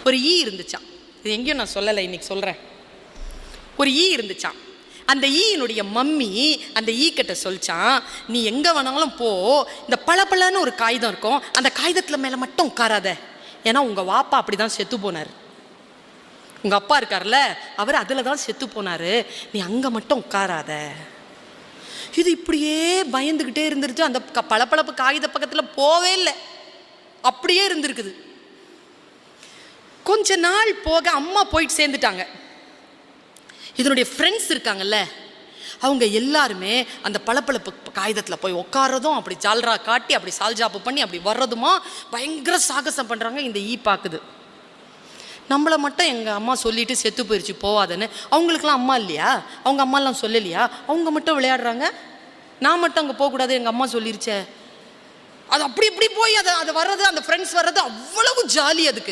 ஒரு ஈ இருந்துச்சான். இது எங்கேயும் நான் சொல்லலை, இன்னைக்கு சொல்கிறேன். ஒரு ஈ இருந்துச்சான். அந்த ஈயினுடைய மம்மி அந்த ஈ கிட்ட சொல்லிச்சான், நீ எங்கே வேணாலும் போ, இந்த பளபளன்னு ஒரு காகிதம் இருக்கும், அந்த காகிதத்தில் மேலே மட்டும் உட்காராத. ஏன்னா உங்கள் வாப்பா அப்படி தான் செத்து போனார், உங்கள் அப்பா இருக்கார்ல அவர் அதில் தான் செத்து போனார், நீ அங்கே மட்டும் உட்காராத. இது இப்படியே பயந்துக்கிட்டே இருந்துருச்சு. அந்த பளபளப்பு காகித பக்கத்தில் போவே இல்லை, அப்படியே இருந்திருக்குது. கொஞ்ச நாள் போக அம்மா போயிட்டு சேர்ந்துட்டாங்க. இதனுடைய ஃப்ரெண்ட்ஸ் இருக்காங்கல்ல, அவங்க எல்லாருமே அந்த பளபளப்பு காகிதத்தில் போய் உட்காரதும், அப்படி ஜால்ரா காட்டி அப்படி சால்ஜாப்பு பண்ணி அப்படி வர்றதுமா பயங்கர சாகசம் பண்ணுறாங்க. இந்த ஈ பார்க்குது. நம்மளை மட்டும் எங்கள் அம்மா சொல்லிட்டு செத்து போயிடுச்சு போவாதுன்னு. அவங்களுக்குலாம் அம்மா இல்லையா, அவங்க அம்மாலாம் சொல்லலையா, அவங்க மட்டும் விளையாடுறாங்க, நான் மட்டும் அங்கே போகக்கூடாது, எங்கள் அம்மா சொல்லிருச்சே. அது அப்படி இப்படி போய் அது வர்றது, அந்த ஃப்ரெண்ட்ஸ் வர்றது அவ்வளவு ஜாலி அதுக்கு.